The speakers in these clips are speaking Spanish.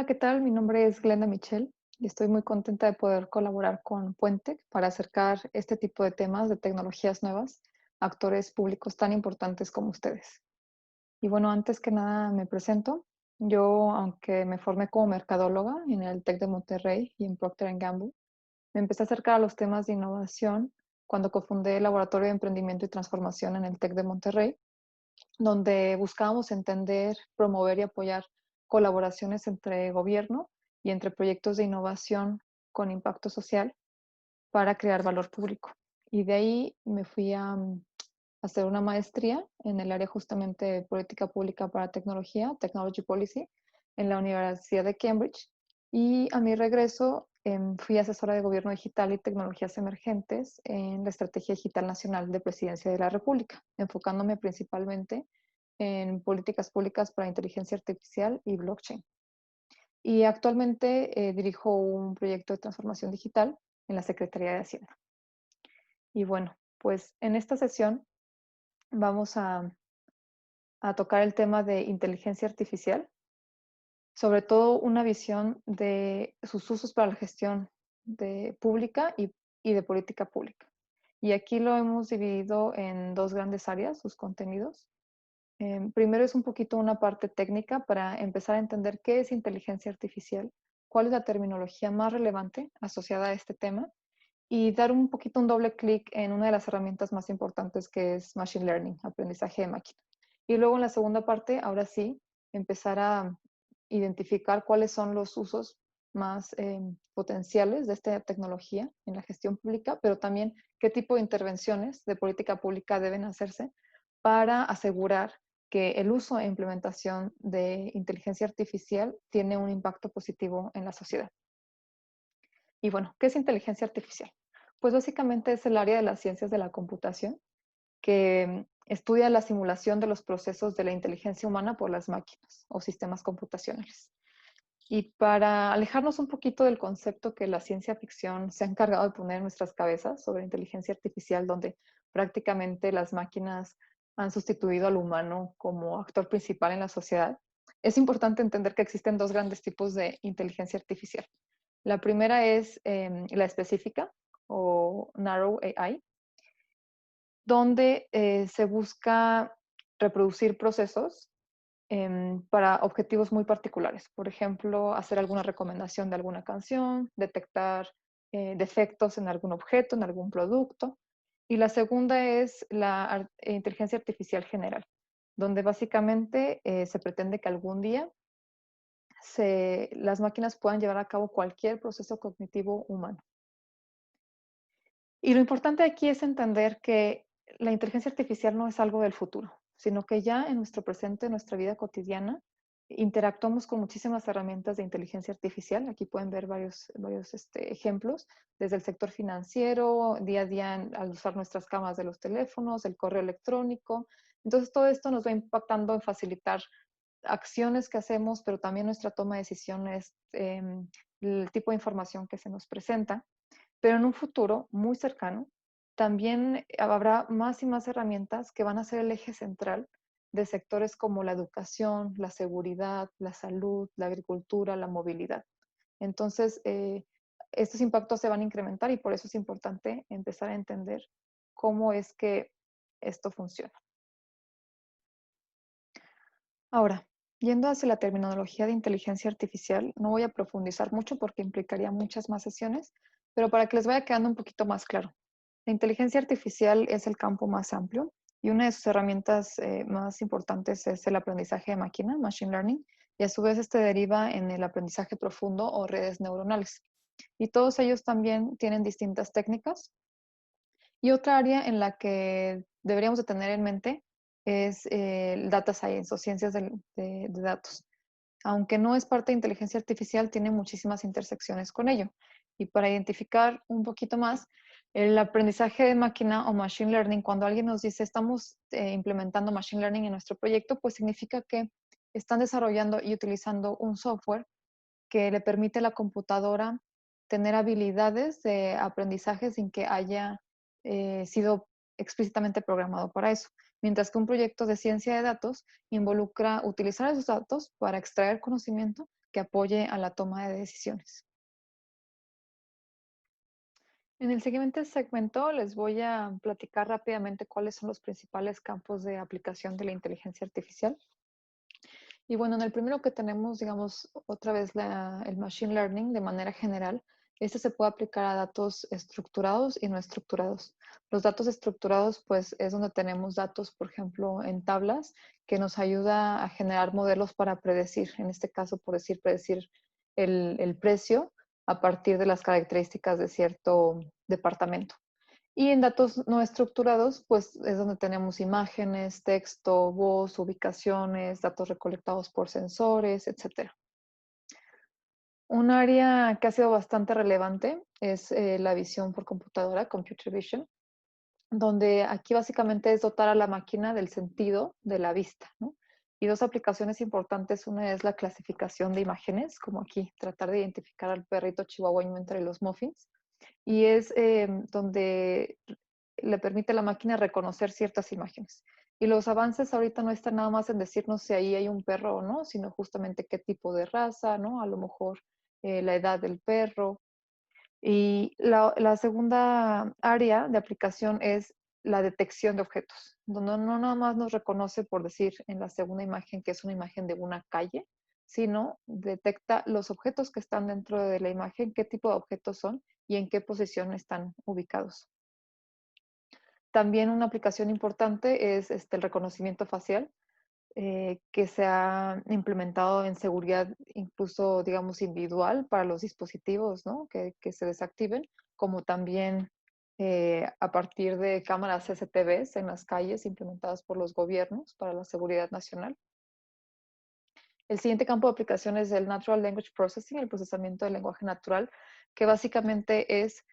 Hola, ¿qué tal? Mi nombre es Glenda Michelle y estoy muy contenta de poder colaborar con Puente para acercar este tipo de temas de tecnologías nuevas a actores públicos tan importantes como ustedes. Y bueno, antes que nada me presento. Yo, aunque me formé como mercadóloga en el TEC de Monterrey y en Procter Gamble, me empecé a acercar a los temas de innovación cuando cofundé el Laboratorio de Emprendimiento y Transformación en el TEC de Monterrey, donde buscábamos entender, promover y apoyar colaboraciones entre gobierno y entre proyectos de innovación con impacto social para crear valor público. Y de ahí me fui a hacer una maestría en el área justamente de política pública para tecnología, Technology Policy, en la Universidad de Cambridge. Y a mi regreso fui asesora de gobierno digital y tecnologías emergentes en la Estrategia Digital Nacional de Presidencia de la República, enfocándome principalmente en políticas públicas para inteligencia artificial y blockchain. Y actualmente dirijo un proyecto de transformación digital en la Secretaría de Hacienda. Y bueno, pues en esta sesión vamos a tocar el tema de inteligencia artificial, sobre todo una visión de sus usos para la gestión de pública y de política pública. Y aquí lo hemos dividido en dos grandes áreas, sus contenidos. Primero es un poquito una parte técnica para empezar a entender qué es inteligencia artificial, cuál es la terminología más relevante asociada a este tema y dar un poquito un doble clic en una de las herramientas más importantes que es Machine Learning, aprendizaje de máquina. Y luego en la segunda parte, ahora sí, empezar a identificar cuáles son los usos más potenciales de esta tecnología en la gestión pública, pero también qué tipo de intervenciones de política pública deben hacerse para asegurar que el uso e implementación de inteligencia artificial tiene un impacto positivo en la sociedad. Y bueno, ¿qué es inteligencia artificial? Pues básicamente es el área de las ciencias de la computación que estudia la simulación de los procesos de la inteligencia humana por las máquinas o sistemas computacionales. Y para alejarnos un poquito del concepto que la ciencia ficción se ha encargado de poner en nuestras cabezas sobre inteligencia artificial, donde prácticamente las máquinas han sustituido al humano como actor principal en la sociedad, es importante entender que existen dos grandes tipos de inteligencia artificial. La primera es la específica o Narrow AI, donde se busca reproducir procesos para objetivos muy particulares. Por ejemplo, hacer alguna recomendación de alguna canción, detectar defectos en algún objeto, en algún producto. Y la segunda es la inteligencia artificial general, donde básicamente se pretende que algún día las máquinas puedan llevar a cabo cualquier proceso cognitivo humano. Y lo importante aquí es entender que la inteligencia artificial no es algo del futuro, sino que ya en nuestro presente, en nuestra vida cotidiana, interactuamos con muchísimas herramientas de inteligencia artificial. Aquí pueden ver varios ejemplos, desde el sector financiero, día a día al usar nuestras cámaras de los teléfonos, el correo electrónico. Entonces, todo esto nos va impactando en facilitar acciones que hacemos, pero también nuestra toma de decisiones, el tipo de información que se nos presenta. Pero en un futuro muy cercano, también habrá más y más herramientas que van a ser el eje central de sectores como la educación, la seguridad, la salud, la agricultura, la movilidad. Entonces, estos impactos se van a incrementar y por eso es importante empezar a entender cómo es que esto funciona. Ahora, yendo hacia la terminología de inteligencia artificial, no voy a profundizar mucho porque implicaría muchas más sesiones, pero para que les vaya quedando un poquito más claro. La inteligencia artificial es el campo más amplio y una de sus herramientas más importantes es el aprendizaje de máquina, Machine Learning, y a su vez este deriva en el aprendizaje profundo o redes neuronales. Y todos ellos también tienen distintas técnicas. Y otra área en la que deberíamos de tener en mente es el data science o ciencias de datos. Aunque no es parte de inteligencia artificial, tiene muchísimas intersecciones con ello. Y para identificar un poquito más, el aprendizaje de máquina o machine learning, cuando alguien nos dice estamos implementando machine learning en nuestro proyecto, pues significa que están desarrollando y utilizando un software que le permite a la computadora tener habilidades de aprendizaje sin que haya sido explícitamente programado para eso. Mientras que un proyecto de ciencia de datos involucra utilizar esos datos para extraer conocimiento que apoye a la toma de decisiones. En el siguiente segmento les voy a platicar rápidamente cuáles son los principales campos de aplicación de la inteligencia artificial. Y bueno, en el primero que tenemos, digamos, otra vez el machine learning de manera general. Este se puede aplicar a datos estructurados y no estructurados. Los datos estructurados, pues, es donde tenemos datos, por ejemplo, en tablas, que nos ayuda a generar modelos para predecir, en este caso, por decir, predecir el precio a partir de las características de cierto departamento. Y en datos no estructurados, pues es donde tenemos imágenes, texto, voz, ubicaciones, datos recolectados por sensores, etcétera. Un área que ha sido bastante relevante es la visión por computadora, computer vision, donde aquí básicamente es dotar a la máquina del sentido de la vista, ¿no? Y dos aplicaciones importantes, una es la clasificación de imágenes, como aquí, tratar de identificar al perrito chihuahueño entre los muffins, y es donde le permite a la máquina reconocer ciertas imágenes. Y los avances ahorita no están nada más en decirnos si ahí hay un perro o no, sino justamente qué tipo de raza, ¿no? A lo mejor la edad del perro. Y la segunda área de aplicación es la detección de objetos, donde no nada más nos reconoce por decir en la segunda imagen que es una imagen de una calle, sino detecta los objetos que están dentro de la imagen, qué tipo de objetos son y en qué posición están ubicados. También una aplicación importante es el reconocimiento facial, que se ha implementado en seguridad incluso, digamos, individual para los dispositivos, ¿no? Que se desactiven, como también a partir de cámaras CCTVs en las calles implementadas por los gobiernos para la seguridad nacional. El siguiente campo de aplicación es el Natural Language Processing, el procesamiento del lenguaje natural, que básicamente es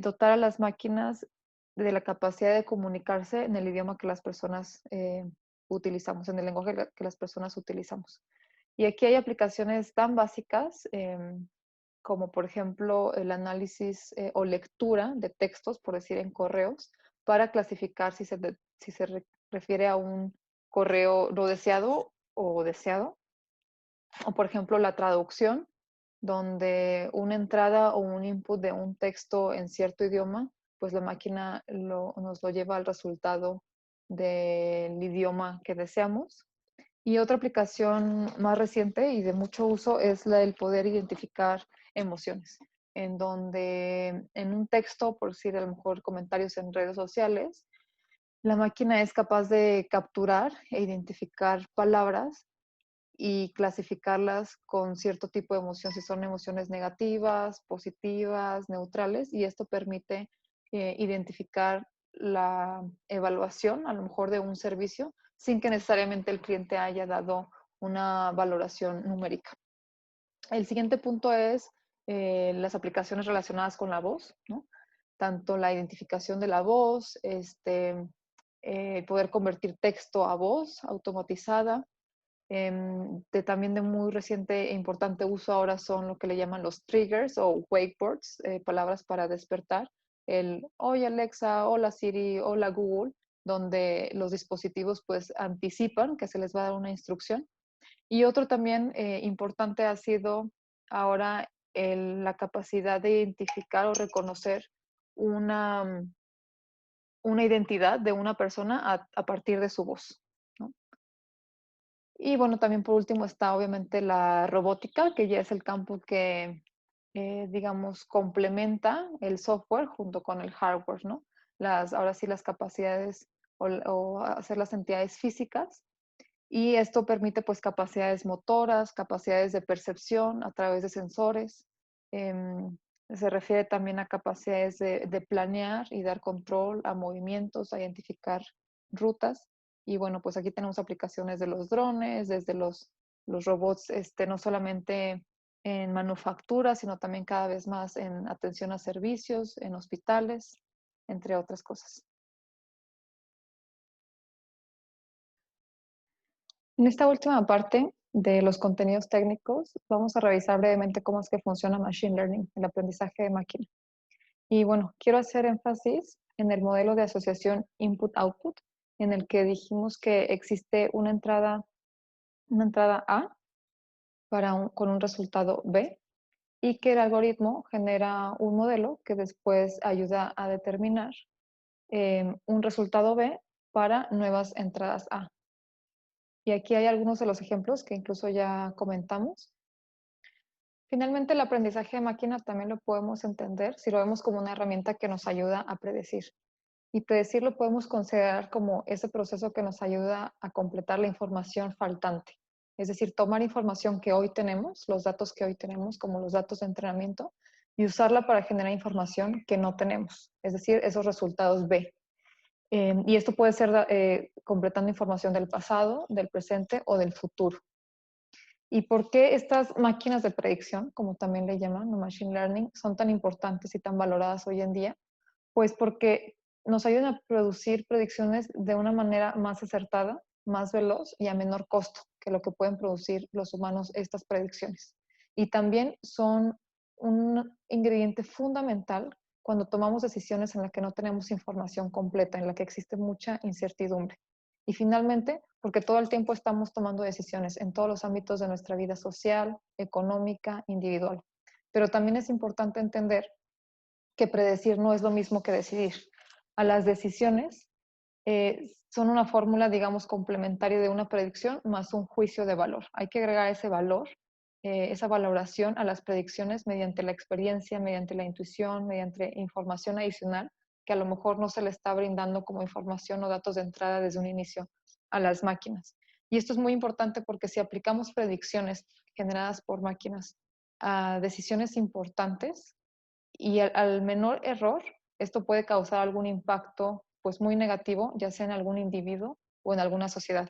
dotar a las máquinas de la capacidad de comunicarse en el idioma que las personas utilizamos, en el lenguaje que las personas utilizamos. Y aquí hay aplicaciones tan básicas como por ejemplo el análisis o lectura de textos, por decir en correos, para clasificar si se refiere a un correo no deseado o deseado, o por ejemplo la traducción, donde una entrada o un input de un texto en cierto idioma, pues la máquina nos lo lleva al resultado del idioma que deseamos. Y otra aplicación más reciente y de mucho uso es la del poder identificar emociones, en donde en un texto, por decir a lo mejor comentarios en redes sociales, la máquina es capaz de capturar e identificar palabras y clasificarlas con cierto tipo de emoción, si son emociones negativas, positivas, neutrales, y esto permite identificar la evaluación, a lo mejor, de un servicio, sin que necesariamente el cliente haya dado una valoración numérica. El siguiente punto es las aplicaciones relacionadas con la voz, ¿no? Tanto la identificación de la voz, poder convertir texto a voz automatizada, también de muy reciente e importante uso ahora son lo que le llaman los triggers o wake words, palabras para despertar. El oye Alexa, hola Siri, hola Google, donde los dispositivos pues anticipan que se les va a dar una instrucción. Y otro también importante ha sido ahora la capacidad de identificar o reconocer una, una identidad de una persona a partir de su voz, ¿no? Y bueno, también por último está obviamente la robótica, que ya es el campo que, digamos, complementa el software junto con el hardware, ¿no? Ahora sí las capacidades o hacer las entidades físicas. Y esto permite pues capacidades motoras, capacidades de percepción a través de sensores. Se refiere también a capacidades de planear y dar control a movimientos, a identificar rutas. Y bueno, pues aquí tenemos aplicaciones de los drones, desde los robots, no solamente en manufactura, sino también cada vez más en atención a servicios, en hospitales, entre otras cosas. En esta última parte de los contenidos técnicos, vamos a revisar brevemente cómo es que funciona Machine Learning, el aprendizaje de máquina. Y bueno, quiero hacer énfasis en el modelo de asociación input-output, en el que dijimos que existe una entrada A con un resultado B y que el algoritmo genera un modelo que después ayuda a determinar un resultado B para nuevas entradas A. Y aquí hay algunos de los ejemplos que incluso ya comentamos. Finalmente, el aprendizaje de máquina también lo podemos entender si lo vemos como una herramienta que nos ayuda a predecir. Y predecir lo podemos considerar como ese proceso que nos ayuda a completar la información faltante. Es decir, tomar información que hoy tenemos, los datos que hoy tenemos, como los datos de entrenamiento, y usarla para generar información que no tenemos, es decir, esos resultados B. Y esto puede ser completando información del pasado, del presente o del futuro. ¿Y por qué estas máquinas de predicción, como también le llaman, o machine learning, son tan importantes y tan valoradas hoy en día? Pues porque nos ayudan a producir predicciones de una manera más acertada, más veloz y a menor costo que lo que pueden producir los humanos estas predicciones. Y también son un ingrediente fundamental cuando tomamos decisiones en las que no tenemos información completa, en la que existe mucha incertidumbre. Y finalmente, porque todo el tiempo estamos tomando decisiones en todos los ámbitos de nuestra vida social, económica, individual. Pero también es importante entender que predecir no es lo mismo que decidir. A las decisiones son una fórmula, digamos, complementaria de una predicción más un juicio de valor. Hay que agregar ese valor, esa valoración a las predicciones mediante la experiencia, mediante la intuición, mediante información adicional que a lo mejor no se le está brindando como información o datos de entrada desde un inicio a las máquinas. Y esto es muy importante porque si aplicamos predicciones generadas por máquinas a decisiones importantes, y al menor error, esto puede causar algún impacto pues muy negativo, ya sea en algún individuo o en alguna sociedad.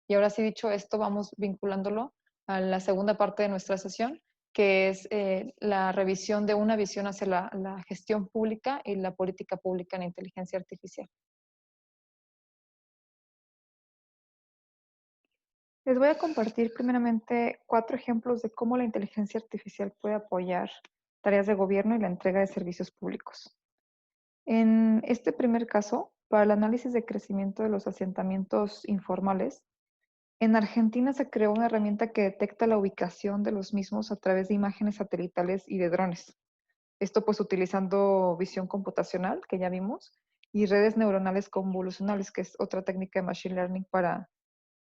Y ahora sí dicho esto, vamos vinculándolo a la segunda parte de nuestra sesión, que es la revisión de una visión hacia la gestión pública y la política pública en inteligencia artificial. Les voy a compartir primeramente 4 ejemplos de cómo la inteligencia artificial puede apoyar tareas de gobierno y la entrega de servicios públicos. En este primer caso, para el análisis de crecimiento de los asentamientos informales, en Argentina se creó una herramienta que detecta la ubicación de los mismos a través de imágenes satelitales y de drones. Esto pues utilizando visión computacional, que ya vimos, y redes neuronales convolucionales, que es otra técnica de machine learning para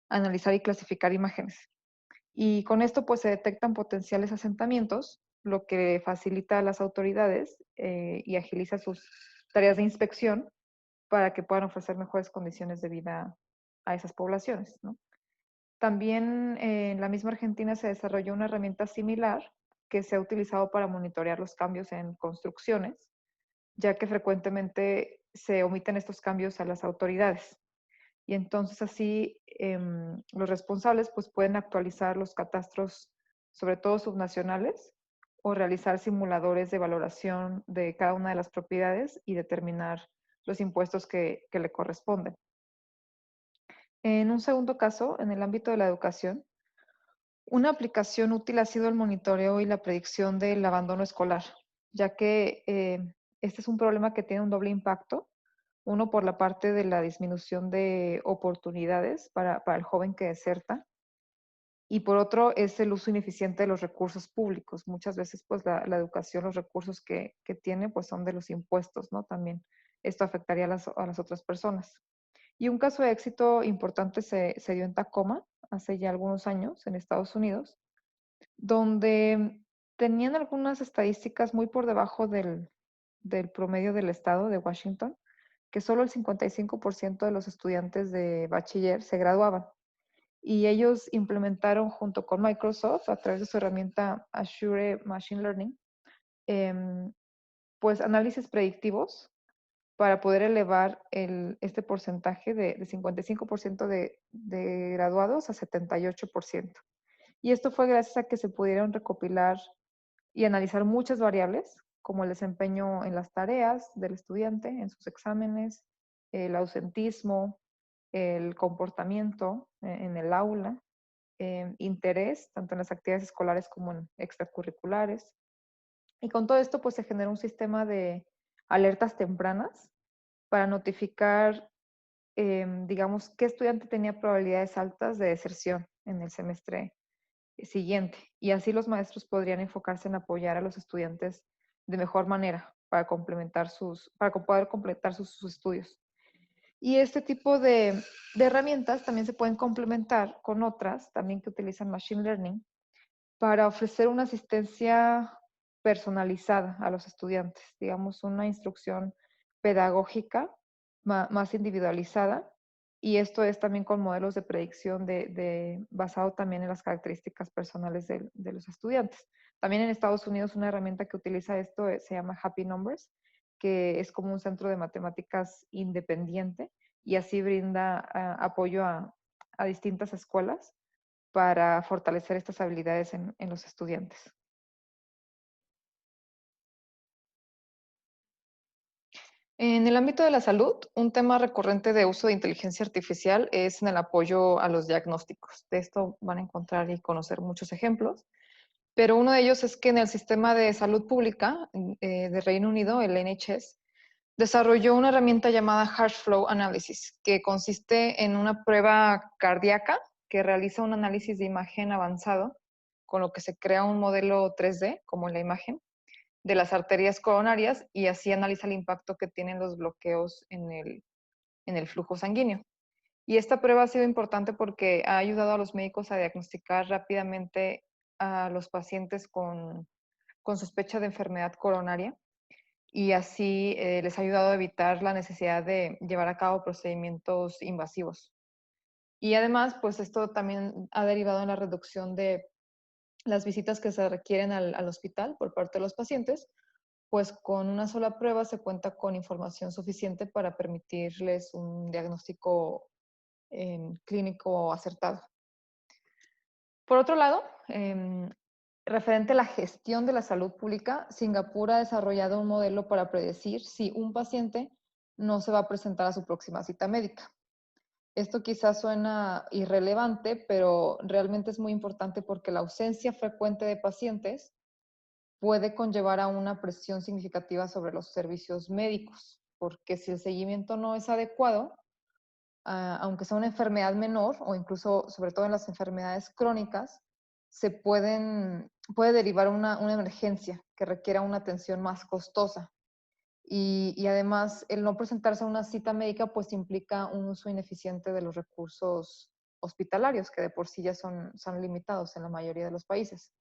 analizar y clasificar imágenes. Y con esto pues se detectan potenciales asentamientos, lo que facilita a las autoridades y agiliza sus tareas de inspección para que puedan ofrecer mejores condiciones de vida a esas poblaciones, ¿no? También en la misma Argentina se desarrolló una herramienta similar que se ha utilizado para monitorear los cambios en construcciones, ya que frecuentemente se omiten estos cambios a las autoridades. Y entonces así los responsables pues pueden actualizar los catastros, sobre todo subnacionales, o realizar simuladores de valoración de cada una de las propiedades y determinar los impuestos que le corresponden. En un segundo caso, en el ámbito de la educación, una aplicación útil ha sido el monitoreo y la predicción del abandono escolar, ya que este es un problema que tiene un doble impacto. Uno por la parte de la disminución de oportunidades para el joven que deserta y por otro es el uso ineficiente de los recursos públicos. Muchas veces pues la educación, los recursos que tiene pues son de los impuestos, ¿no? También esto afectaría a las otras personas. Y un caso de éxito importante se dio en Tacoma hace ya algunos años en Estados Unidos, donde tenían algunas estadísticas muy por debajo del promedio del estado de Washington, que solo el 55% de los estudiantes de bachiller se graduaban. Y ellos implementaron junto con Microsoft, a través de su herramienta Azure Machine Learning, em, pues análisis predictivos para poder elevar este porcentaje de 55% de graduados a 78%. Y esto fue gracias a que se pudieron recopilar y analizar muchas variables, como el desempeño en las tareas del estudiante, en sus exámenes, el ausentismo, el comportamiento en el aula, interés, tanto en las actividades escolares como en extracurriculares. Y con todo esto, pues se generó un sistema de alertas tempranas para notificar, digamos, qué estudiante tenía probabilidades altas de deserción en el semestre siguiente. Y así los maestros podrían enfocarse en apoyar a los estudiantes de mejor manera para poder completar sus estudios. Y este tipo de herramientas también se pueden complementar con otras, también que utilizan Machine Learning, para ofrecer una asistencia personalizada a los estudiantes, digamos, una instrucción pedagógica más individualizada. Y esto es también con modelos de predicción basado también en las características personales de los estudiantes. También en Estados Unidos una herramienta que utiliza esto se llama Happy Numbers, que es como un centro de matemáticas independiente y así brinda apoyo a distintas escuelas para fortalecer estas habilidades en los estudiantes. En el ámbito de la salud, un tema recurrente de uso de inteligencia artificial es en el apoyo a los diagnósticos. De esto van a encontrar y conocer muchos ejemplos, pero uno de ellos es que en el sistema de salud pública de Reino Unido, el NHS, desarrolló una herramienta llamada HeartFlow Analysis, que consiste en una prueba cardíaca que realiza un análisis de imagen avanzado, con lo que se crea un modelo 3D, como en la imagen, de las arterias coronarias y así analiza el impacto que tienen los bloqueos en el flujo sanguíneo. Y esta prueba ha sido importante porque ha ayudado a los médicos a diagnosticar rápidamente a los pacientes con sospecha de enfermedad coronaria y así les ha ayudado a evitar la necesidad de llevar a cabo procedimientos invasivos. Y además, pues esto también ha derivado en la reducción de las visitas que se requieren al hospital por parte de los pacientes, pues con una sola prueba se cuenta con información suficiente para permitirles un diagnóstico clínico acertado. Por otro lado, referente a la gestión de la salud pública, Singapur ha desarrollado un modelo para predecir si un paciente no se va a presentar a su próxima cita médica. Esto quizás suena irrelevante, pero realmente es muy importante porque la ausencia frecuente de pacientes puede conllevar a una presión significativa sobre los servicios médicos, porque si el seguimiento no es adecuado, aunque sea una enfermedad menor o incluso, sobre todo en las enfermedades crónicas, puede derivar una emergencia que requiera una atención más costosa. Y además, el no presentarse a una cita médica pues implica un uso ineficiente de los recursos hospitalarios, que de por sí ya son limitados en la mayoría de los países.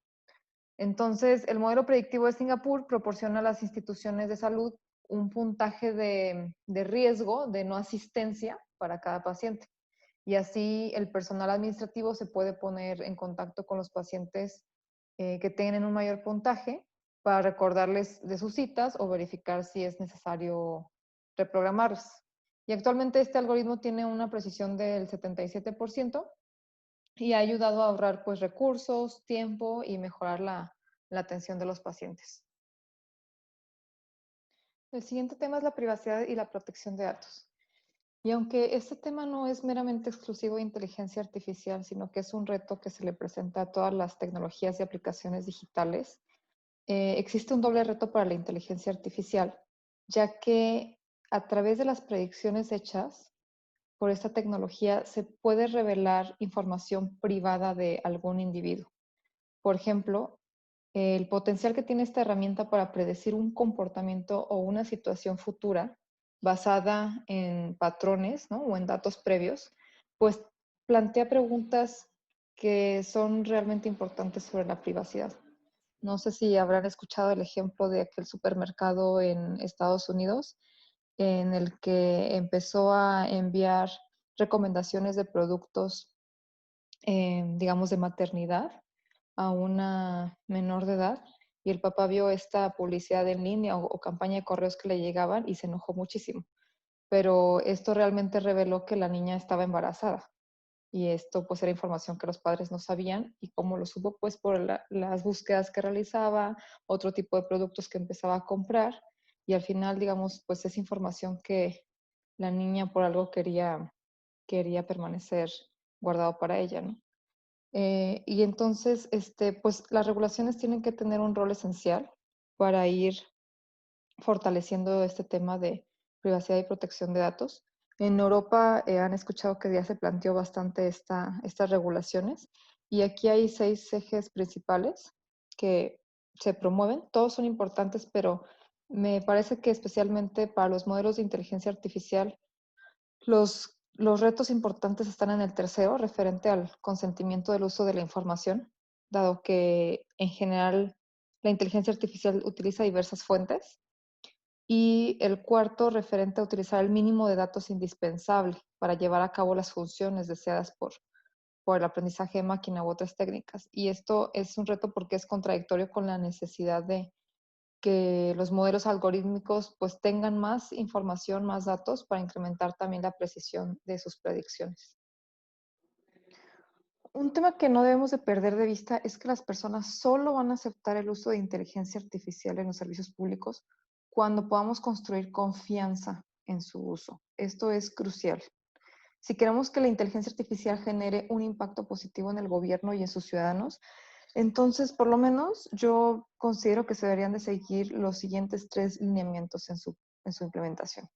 Entonces, el modelo predictivo de Singapur proporciona a las instituciones de salud un puntaje de riesgo de no asistencia para cada paciente. Y así el personal administrativo se puede poner en contacto con los pacientes que tienen un mayor puntaje para recordarles de sus citas o verificar si es necesario reprogramarlas. Y actualmente este algoritmo tiene una precisión del 77% y ha ayudado a ahorrar pues recursos, tiempo y mejorar la atención de los pacientes. El siguiente tema es la privacidad y la protección de datos. Y aunque este tema no es meramente exclusivo de inteligencia artificial, sino que es un reto que se le presenta a todas las tecnologías y aplicaciones digitales, existe un doble reto para la inteligencia artificial, ya que a través de las predicciones hechas por esta tecnología se puede revelar información privada de algún individuo. Por ejemplo, el potencial que tiene esta herramienta para predecir un comportamiento o una situación futura basada en patrones, ¿no? O en datos previos, pues plantea preguntas que son realmente importantes sobre la privacidad. No sé si habrán escuchado el ejemplo de aquel supermercado en Estados Unidos en el que empezó a enviar recomendaciones de productos, digamos, de maternidad a una menor de edad y el papá vio esta publicidad en línea o campaña de correos que le llegaban y se enojó muchísimo. Pero esto realmente reveló que la niña estaba embarazada y esto pues era información que los padres no sabían y cómo lo supo pues por las búsquedas que realizaba, otro tipo de productos que empezaba a comprar y al final digamos pues es información que la niña por algo quería permanecer guardado para ella, ¿no? Y entonces, pues las regulaciones tienen que tener un rol esencial para ir fortaleciendo este tema de privacidad y protección de datos. En Europa han escuchado que ya se planteó bastante estas regulaciones Y aquí hay 6 ejes principales que se promueven. Todos son importantes, pero me parece que especialmente para los modelos de inteligencia artificial, los retos importantes están en el tercero, referente al consentimiento del uso de la información, dado que en general la inteligencia artificial utiliza diversas fuentes. Y el cuarto, referente a utilizar el mínimo de datos indispensable para llevar a cabo las funciones deseadas por el aprendizaje de máquina u otras técnicas. Y esto es un reto porque es contradictorio con la necesidad de que los modelos algorítmicos pues tengan más información, más datos para incrementar también la precisión de sus predicciones. Un tema que no debemos de perder de vista es que las personas solo van a aceptar el uso de inteligencia artificial en los servicios públicos cuando podamos construir confianza en su uso. Esto es crucial. Si queremos que la inteligencia artificial genere un impacto positivo en el gobierno y en sus ciudadanos, entonces, por lo menos, yo considero que se deberían de seguir los siguientes 3 lineamientos en su implementación.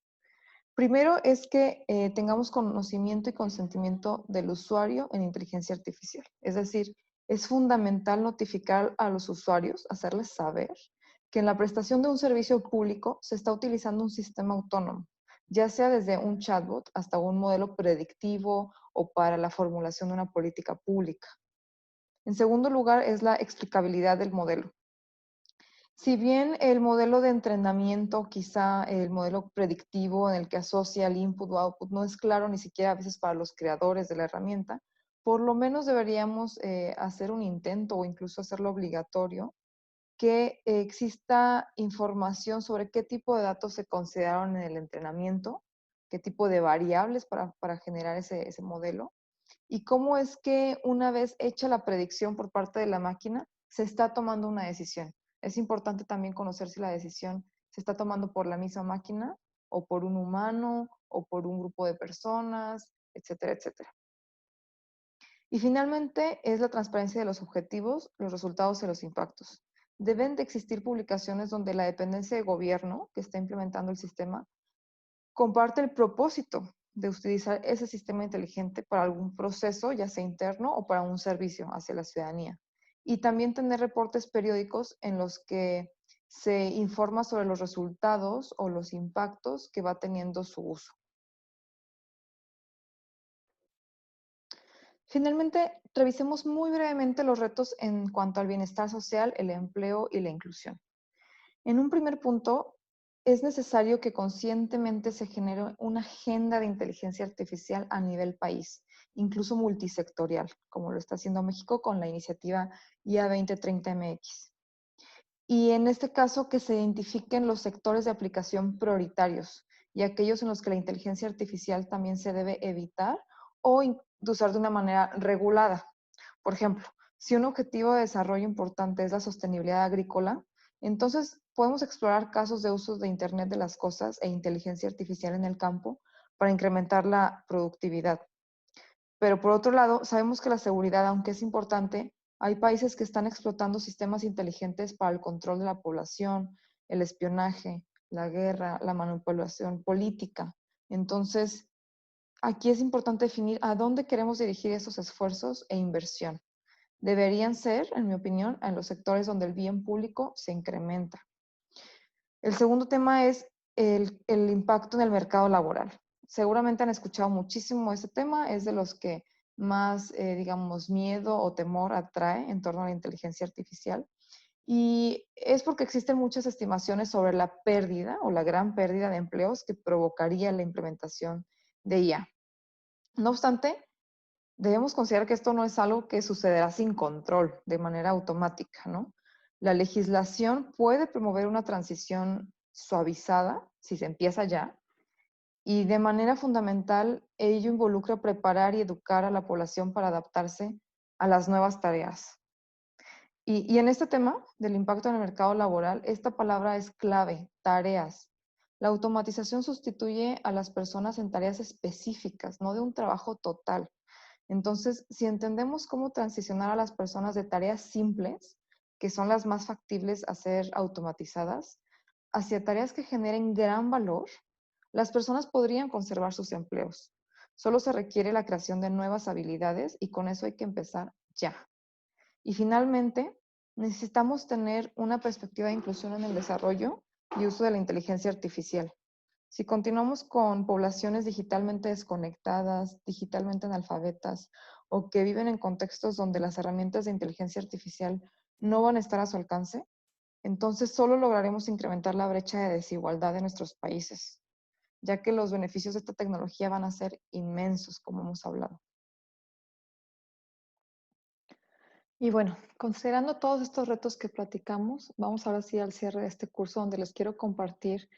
Primero es que tengamos conocimiento y consentimiento del usuario en inteligencia artificial. Es decir, es fundamental notificar a los usuarios, hacerles saber que en la prestación de un servicio público se está utilizando un sistema autónomo, ya sea desde un chatbot hasta un modelo predictivo o para la formulación de una política pública. En segundo lugar, es la explicabilidad del modelo. Si bien el modelo de entrenamiento, quizá el modelo predictivo en el que asocia el input o output no es claro ni siquiera a veces para los creadores de la herramienta, por lo menos deberíamos hacer un intento o incluso hacerlo obligatorio que exista información sobre qué tipo de datos se consideraron en el entrenamiento, qué tipo de variables para generar ese modelo y cómo es que una vez hecha la predicción por parte de la máquina, se está tomando una decisión. Es importante también conocer si la decisión se está tomando por la misma máquina o por un humano o por un grupo de personas, etcétera, etcétera. Y finalmente es la transparencia de los objetivos, los resultados y los impactos. Deben de existir publicaciones donde la dependencia de gobierno que está implementando el sistema comparte el propósito de utilizar ese sistema inteligente para algún proceso, ya sea interno o para un servicio hacia la ciudadanía. Y también tener reportes periódicos en los que se informa sobre los resultados o los impactos que va teniendo su uso. Finalmente, revisemos muy brevemente los retos en cuanto al bienestar social, el empleo y la inclusión. En un primer punto, es necesario que conscientemente se genere una agenda de inteligencia artificial a nivel país, incluso multisectorial, como lo está haciendo México con la iniciativa IA 2030 MX. Y en este caso, que se identifiquen los sectores de aplicación prioritarios y aquellos en los que la inteligencia artificial también se debe evitar o de usar de una manera regulada. Por ejemplo, si un objetivo de desarrollo importante es la sostenibilidad agrícola, entonces podemos explorar casos de usos de Internet de las cosas e inteligencia artificial en el campo para incrementar la productividad. Pero por otro lado, sabemos que la seguridad, aunque es importante, hay países que están explotando sistemas inteligentes para el control de la población, el espionaje, la guerra, la manipulación política. Entonces, aquí es importante definir a dónde queremos dirigir esos esfuerzos e inversión. Deberían ser, en mi opinión, en los sectores donde el bien público se incrementa. El segundo tema es el impacto en el mercado laboral. Seguramente han escuchado muchísimo este tema, es de los que más, digamos, miedo o temor atrae en torno a la inteligencia artificial. Y es porque existen muchas estimaciones sobre la pérdida o la gran pérdida de empleos que provocaría la implementación de IA. No obstante, debemos considerar que esto no es algo que sucederá sin control, de manera automática, ¿no? La legislación puede promover una transición suavizada, si se empieza ya, y de manera fundamental ello involucra preparar y educar a la población para adaptarse a las nuevas tareas. Y en este tema del impacto en el mercado laboral, esta palabra es clave, tareas. La automatización sustituye a las personas en tareas específicas, no de un trabajo total. Entonces, si entendemos cómo transicionar a las personas de tareas simples, que son las más factibles a ser automatizadas, hacia tareas que generen gran valor, las personas podrían conservar sus empleos. Solo se requiere la creación de nuevas habilidades y con eso hay que empezar ya. Y finalmente, necesitamos tener una perspectiva de inclusión en el desarrollo y uso de la inteligencia artificial. Si continuamos con poblaciones digitalmente desconectadas, digitalmente analfabetas o que viven en contextos donde las herramientas de inteligencia artificial no van a estar a su alcance, entonces solo lograremos incrementar la brecha de desigualdad de nuestros países, ya que los beneficios de esta tecnología van a ser inmensos, como hemos hablado. Y bueno, considerando todos estos retos que platicamos, vamos ahora sí al cierre de este curso donde les quiero compartir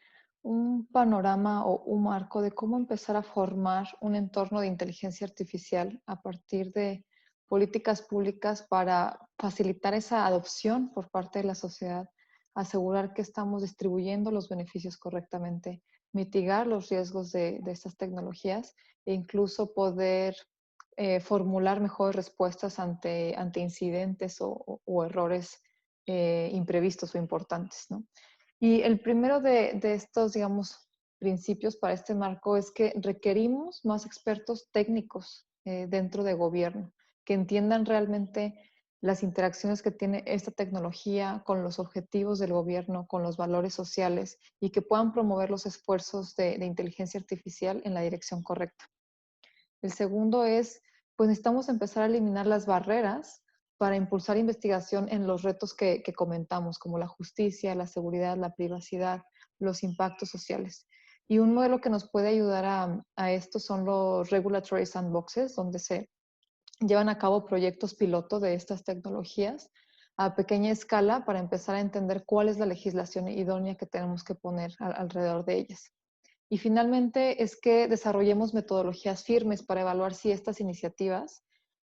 un panorama o un marco de cómo empezar a formar un entorno de inteligencia artificial a partir de políticas públicas para facilitar esa adopción por parte de la sociedad, asegurar que estamos distribuyendo los beneficios correctamente, mitigar los riesgos de estas tecnologías e incluso poder formular mejores respuestas ante incidentes o errores imprevistos o importantes, ¿no? Y el primero de estos, digamos, principios para este marco es que requerimos más expertos técnicos dentro de gobierno, que entiendan realmente las interacciones que tiene esta tecnología con los objetivos del gobierno, con los valores sociales y que puedan promover los esfuerzos de inteligencia artificial en la dirección correcta. El segundo es, pues necesitamos empezar a eliminar las barreras para impulsar investigación en los retos que comentamos, como la justicia, la seguridad, la privacidad, los impactos sociales. Y un modelo que nos puede ayudar a esto son los regulatory sandboxes, donde se llevan a cabo proyectos piloto de estas tecnologías a pequeña escala para empezar a entender cuál es la legislación idónea que tenemos que poner alrededor de ellas. Y finalmente es que desarrollemos metodologías firmes para evaluar si estas iniciativas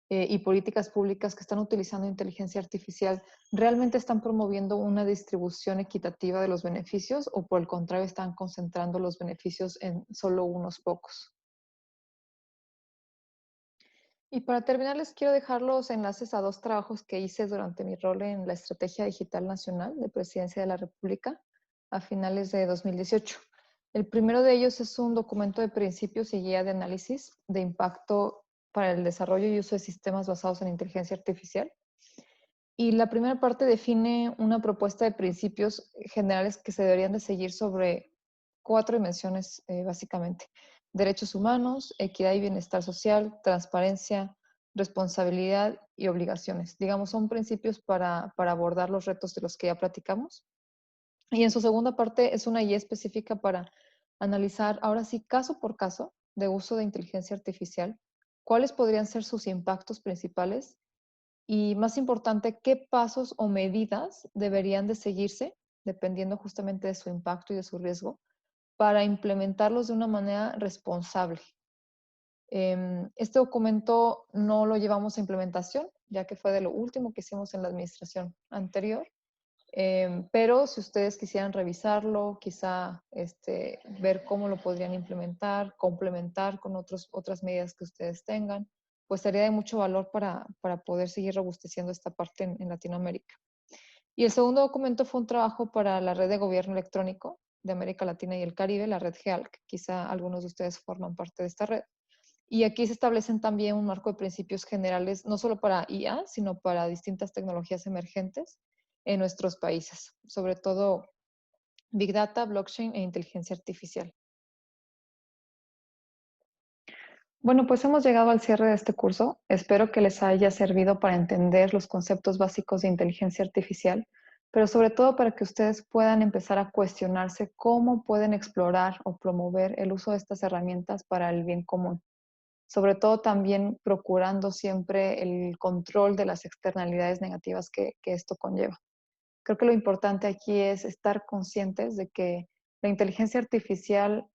y políticas públicas que están utilizando inteligencia artificial realmente están promoviendo una distribución equitativa de los beneficios o por el contrario están concentrando los beneficios en solo unos pocos. Y para terminar, les quiero dejar los enlaces a dos trabajos que hice durante mi rol en la Estrategia Digital Nacional de Presidencia de la República a finales de 2018. El primero de ellos es un documento de principios y guía de análisis de impacto para el desarrollo y uso de sistemas basados en inteligencia artificial. Y la primera parte define una propuesta de principios generales que se deberían de seguir sobre cuatro dimensiones, básicamente. Derechos humanos, equidad y bienestar social, transparencia, responsabilidad y obligaciones. Digamos, son principios para abordar los retos de los que ya platicamos. Y en su segunda parte es una guía específica para analizar, ahora sí, caso por caso, de uso de inteligencia artificial, cuáles podrían ser sus impactos principales y más importante, qué pasos o medidas deberían de seguirse, dependiendo justamente de su impacto y de su riesgo, para implementarlos de una manera responsable. Este documento no lo llevamos a implementación, ya que fue de lo último que hicimos en la administración anterior, pero si ustedes quisieran revisarlo, quizá ver cómo lo podrían implementar, complementar con otras medidas que ustedes tengan, pues sería de mucho valor para poder seguir robusteciendo esta parte en Latinoamérica. Y el segundo documento fue un trabajo para la Red de Gobierno Electrónico de América Latina y el Caribe, la red GEALC. Quizá algunos de ustedes forman parte de esta red. Y aquí se establecen también un marco de principios generales, no solo para IA, sino para distintas tecnologías emergentes en nuestros países, sobre todo Big Data, blockchain e inteligencia artificial. Bueno, pues hemos llegado al cierre de este curso. Espero que les haya servido para entender los conceptos básicos de inteligencia artificial, pero sobre todo para que ustedes puedan empezar a cuestionarse cómo pueden explorar o promover el uso de estas herramientas para el bien común. Sobre todo también procurando siempre el control de las externalidades negativas que esto conlleva. Creo que lo importante aquí es estar conscientes de que la inteligencia artificial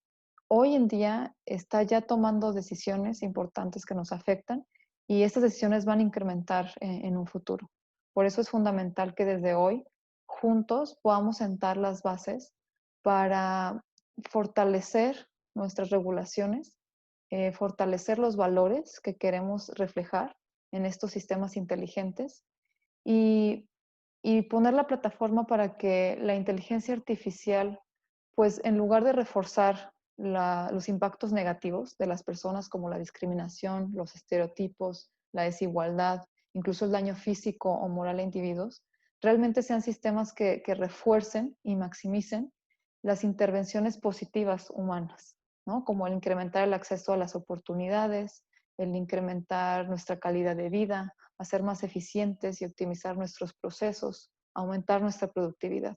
hoy en día está ya tomando decisiones importantes que nos afectan y estas decisiones van a incrementar en un futuro. Por eso es fundamental que desde hoy juntos podamos sentar las bases para fortalecer nuestras regulaciones, fortalecer los valores que queremos reflejar en estos sistemas inteligentes y poner la plataforma para que la inteligencia artificial, pues en lugar de reforzar los impactos negativos de las personas como la discriminación, los estereotipos, la desigualdad incluso el daño físico o moral a individuos, realmente sean sistemas que refuercen y maximicen las intervenciones positivas humanas, ¿no? Como el incrementar el acceso a las oportunidades, el incrementar nuestra calidad de vida, hacer más eficientes y optimizar nuestros procesos, aumentar nuestra productividad.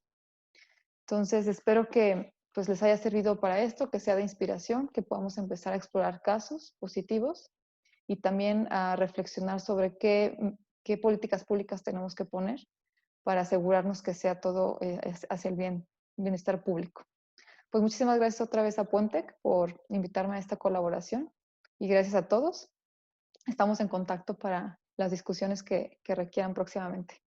Entonces, espero que pues, les haya servido para esto, que sea de inspiración, que podamos empezar a explorar casos positivos y también a reflexionar sobre qué políticas públicas tenemos que poner para asegurarnos que sea todo hacia el bienestar público. Pues muchísimas gracias otra vez a Puentec por invitarme a esta colaboración y gracias a todos. Estamos en contacto para las discusiones que requieran próximamente.